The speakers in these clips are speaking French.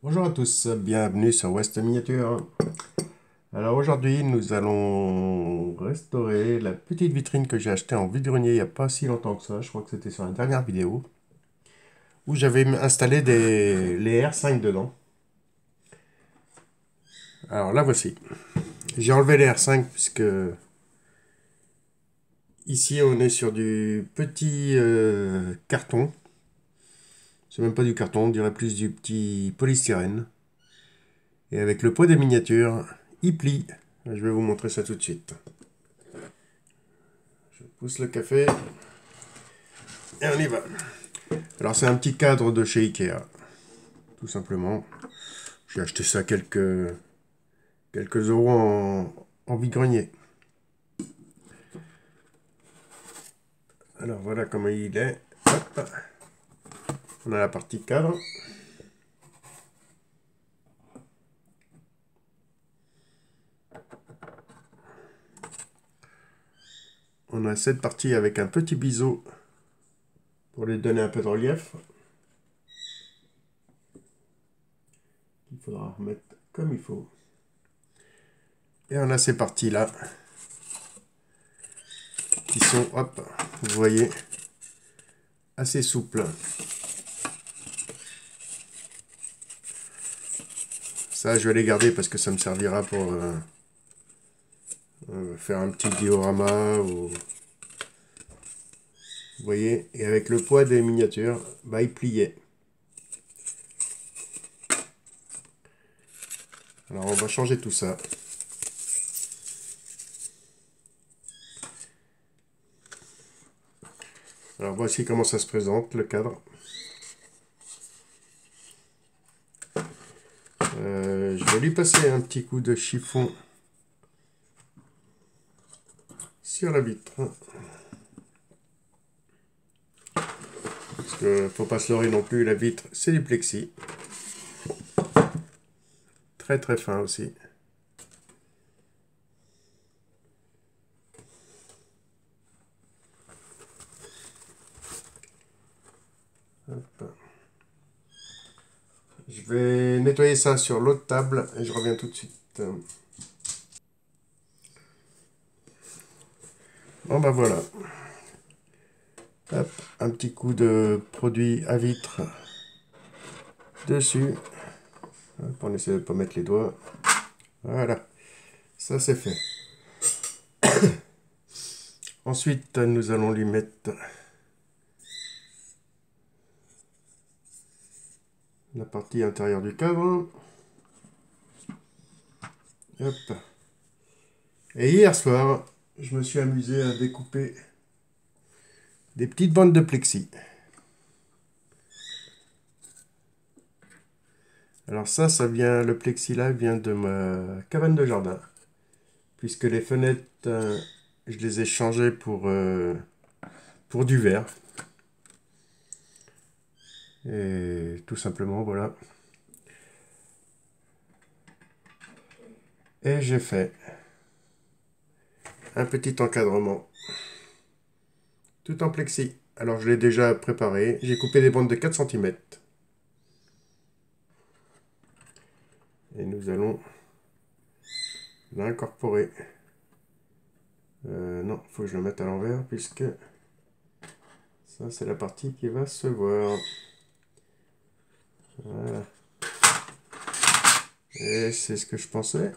Bonjour à tous, bienvenue sur West Miniature. Alors aujourd'hui, nous allons restaurer la petite vitrine que j'ai achetée en vide-grenier il n'y a pas si longtemps que ça. Je crois que c'était sur la dernière vidéo où j'avais installé les R5 dedans. Alors là voici. J'ai enlevé les R5 puisque ici on est sur du petit carton. C'est même pas du carton, on dirait plus du petit polystyrène. Et avec le poids des miniatures, il plie. Je vais vous montrer ça tout de suite. Je pousse le café et on y va. Alors c'est un petit cadre de chez Ikea, tout simplement. J'ai acheté ça quelques euros en vide-grenier. Alors voilà comment il est. Hop. On a la partie cadre. On a cette partie avec un petit biseau pour lui donner un peu de relief. Il faudra remettre comme il faut. Et on a ces parties-là qui sont, hop, vous voyez, assez souples. Ça, je vais les garder parce que ça me servira pour faire un petit diorama ou... Vous voyez, et avec le poids des miniatures, bah, il pliait. Alors on va changer tout ça. Alors voici comment ça se présente, le cadre. Je vais lui passer un petit coup de chiffon sur la vitre. Parce que faut pas se leurrer non plus, la vitre c'est du plexi. Très très fin aussi. Hop. Je vais nettoyer ça sur l'autre table et je reviens tout de suite. Bon bah voilà. Hop, un petit coup de produit à vitre dessus. Hop, on essaie de ne pas mettre les doigts. Voilà, ça c'est fait. Ensuite, nous allons lui mettre la partie intérieure du cadre. Hop. Et hier soir, je me suis amusé à découper des petites bandes de plexi. Alors ça vient, le plexi-là vient de ma cabane de jardin. Puisque les fenêtres, je les ai changées pour du verre. Et tout simplement, voilà. Et j'ai fait un petit encadrement. Tout en plexi. Alors je l'ai déjà préparé. J'ai coupé des bandes de 4 cm. Et nous allons l'incorporer. Non, il faut que je le mette à l'envers puisque ça c'est la partie qui va se voir. Voilà. Et c'est ce que je pensais.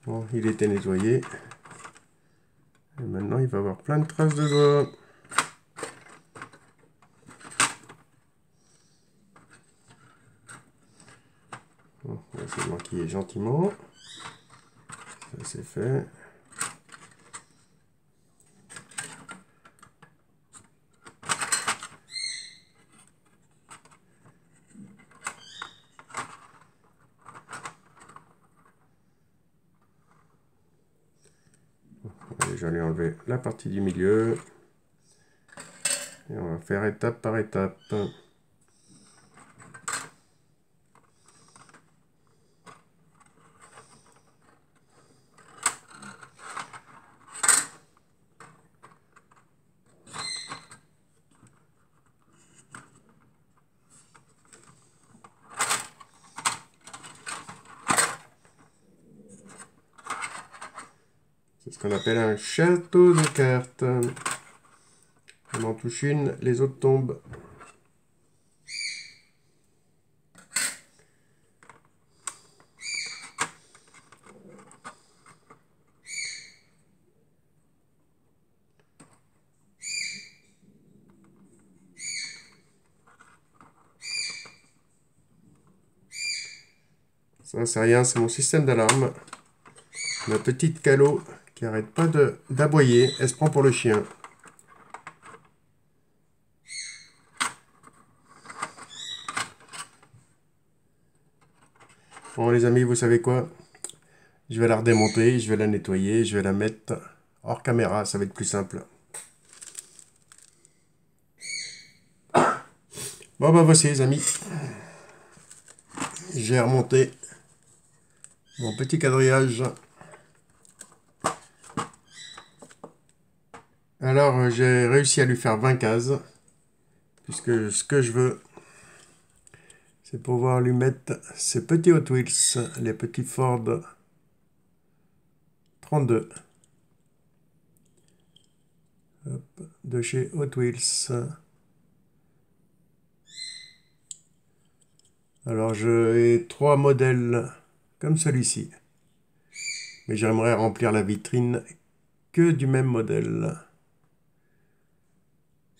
Bon, il était nettoyé. Et maintenant il va avoir plein de traces de doigts. Bon, on va essayer de maquiller gentiment. Ça c'est fait. Déjà lui enlever la partie du milieu. Et on va faire étape par étape. ce qu'on appelle un château de cartes. On en touche une, les autres tombent. Ça, c'est rien, c'est mon système d'alarme. Ma petite Calo qui arrête pas d'aboyer. Elle se prend pour le chien. Bon, les amis, vous savez quoi? Je vais la redémonter, je vais la nettoyer, je vais la mettre hors caméra. Ça va être plus simple. Bon, bah voici, les amis. J'ai remonté mon petit quadrillage. Alors, j'ai réussi à lui faire 20 cases. Puisque ce que je veux, c'est pouvoir lui mettre ces petits Hot Wheels, les petits Ford 32. Hop, de chez Hot Wheels. Alors, j'ai 3 modèles comme celui-ci. Mais j'aimerais remplir la vitrine que du même modèle.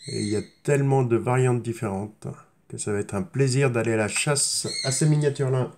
Et il y a tellement de variantes différentes que ça va être un plaisir d'aller à la chasse à ces miniatures-là.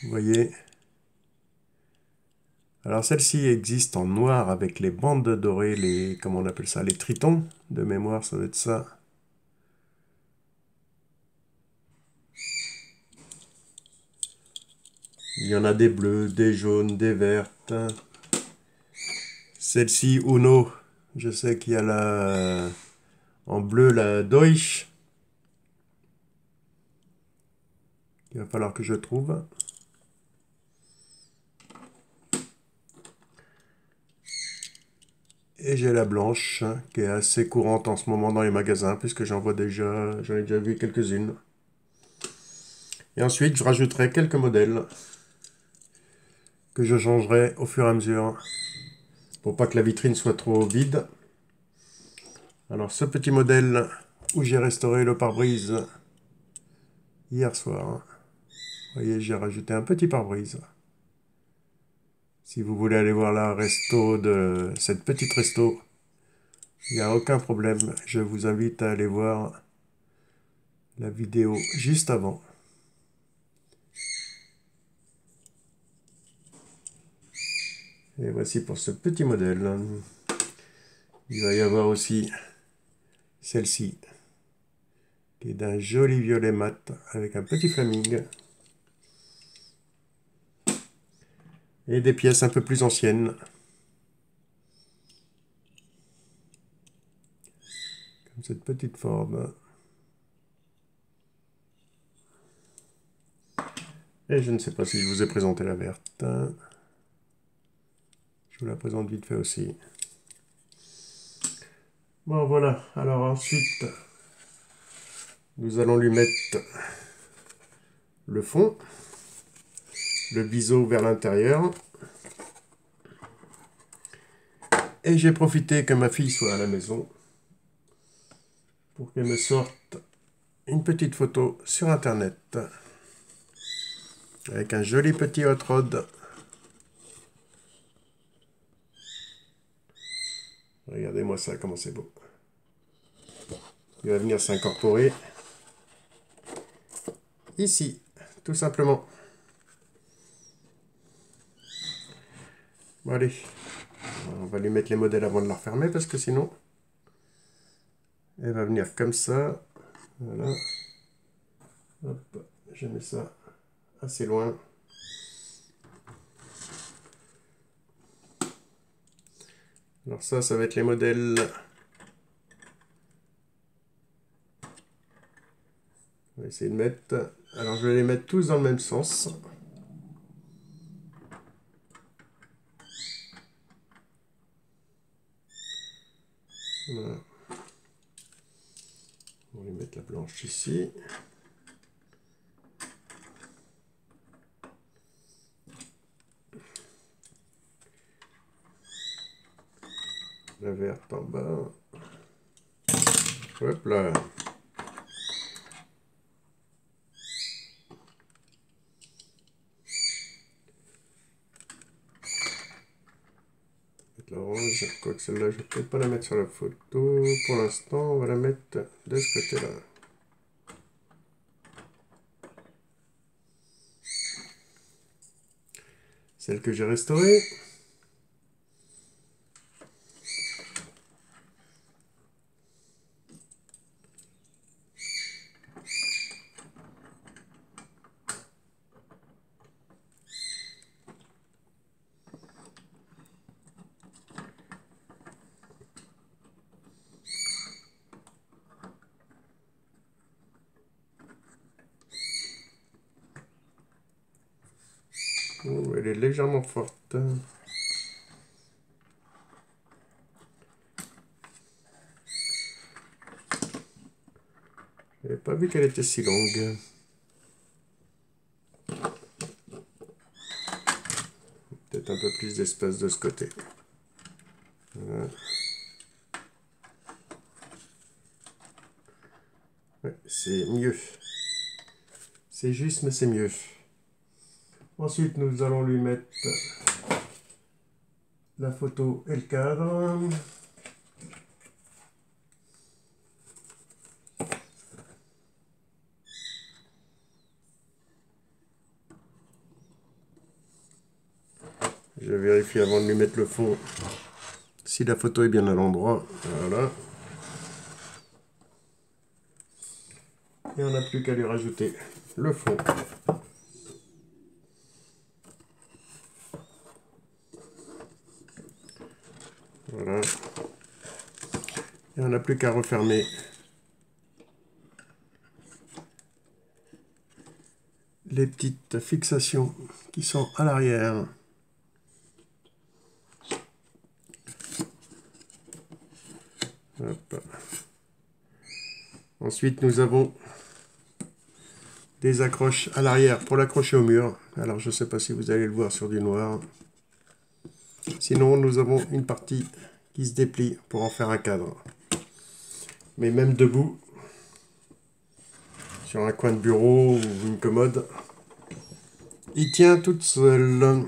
Vous voyez. Alors celle-ci existe en noir avec les bandes dorées, les, comment on appelle ça, les tritons. De mémoire, ça doit être ça. Il y en a des bleus, des jaunes, des vertes. Celle-ci, Uno, je sais qu'il y a la... en bleu, la Deutsch. Il va falloir que je trouve. Et j'ai la blanche, qui est assez courante en ce moment dans les magasins, puisque j'en ai déjà vu quelques-unes. Et ensuite, je rajouterai quelques modèles que je changerai au fur et à mesure, pour pas que la vitrine soit trop vide. Alors, ce petit modèle où j'ai restauré le pare-brise hier soir. Vous voyez, j'ai rajouté un petit pare-brise. Si vous voulez aller voir la resto de cette petite resto, il n'y a aucun problème. Je vous invite à aller voir la vidéo juste avant. Et voici pour ce petit modèle. Il va y avoir aussi celle-ci, qui est d'un joli violet mat avec un petit flaming. Et des pièces un peu plus anciennes. Comme cette petite Ford. Et je ne sais pas si je vous ai présenté la verte. Je vous la présente vite fait aussi. Bon voilà, alors ensuite, nous allons lui mettre le fond, le biseau vers l'intérieur. Et j'ai profité que ma fille soit à la maison pour qu'elle me sorte une petite photo sur internet avec un joli petit hot rod. Regardez-moi ça, comment c'est beau. Il va venir s'incorporer ici, tout simplement. Bon allez, on va lui mettre les modèles avant de la refermer parce que sinon, elle va venir comme ça. Voilà. Hop, je mets ça assez loin. Alors ça va être les modèles. On va essayer de mettre... Alors je vais les mettre tous dans le même sens. Voilà. On va mettre la blanche ici. La verte en bas. Hop là. L'orange, quoique celle-là, je vais peut-être pas la mettre sur la photo. Pour l'instant, on va la mettre de ce côté-là. Celle que j'ai restaurée. Oh, elle est légèrement forte. Je n'avais pas vu qu'elle était si longue. Peut-être un peu plus d'espace de ce côté. Voilà. Ouais, c'est mieux. C'est juste, mais c'est mieux. Ensuite, nous allons lui mettre la photo et le cadre. Je vérifie avant de lui mettre le fond si la photo est bien à l'endroit. Voilà. Et on n'a plus qu'à lui rajouter le fond. Voilà. Et on n'a plus qu'à refermer les petites fixations qui sont à l'arrière. Ensuite, nous avons des accroches à l'arrière pour l'accrocher au mur. Alors, je ne sais pas si vous allez le voir sur du noir. Sinon, nous avons une partie qui se déplie pour en faire un cadre. Mais même debout, sur un coin de bureau ou une commode, il tient toute seule.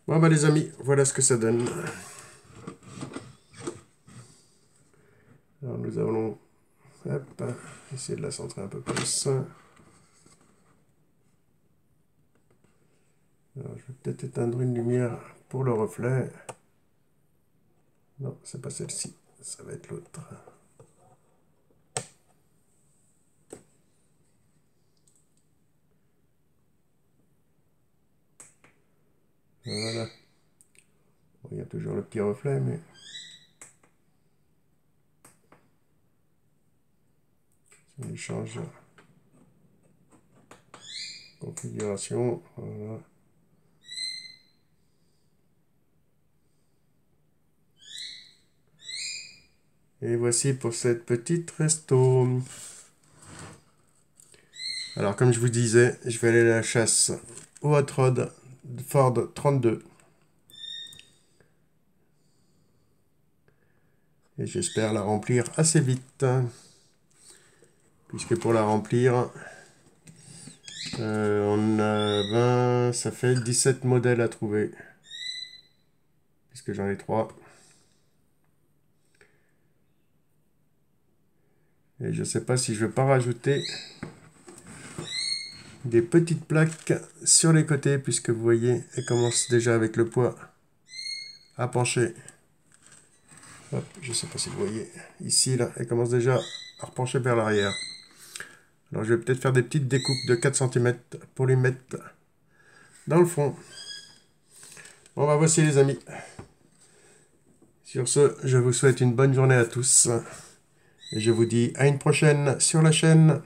Bon, bah les amis, voilà ce que ça donne. Alors, nous allons essayer de la centrer un peu plus. Alors, je vais peut-être éteindre une lumière pour le reflet. Non, c'est pas celle-ci, ça va être l'autre. Voilà. Bon, il y a toujours le petit reflet, mais... si on change configuration, voilà. Et voici pour cette petite resto. Alors, comme je vous disais, je vais aller à la chasse au Hot Rod Ford 32. Et j'espère la remplir assez vite. Puisque pour la remplir, on a 20, ça fait 17 modèles à trouver. Puisque j'en ai 3. Et je ne sais pas si je vais pas rajouter des petites plaques sur les côtés, puisque vous voyez, elle commence déjà avec le poids à pencher. Hop, je ne sais pas si vous voyez. Ici, là, elle commence déjà à repencher vers l'arrière. Alors, je vais peut-être faire des petites découpes de 4 cm pour les mettre dans le fond. Bon, bah voici les amis. Sur ce, je vous souhaite une bonne journée à tous. Et je vous dis à une prochaine sur la chaîne.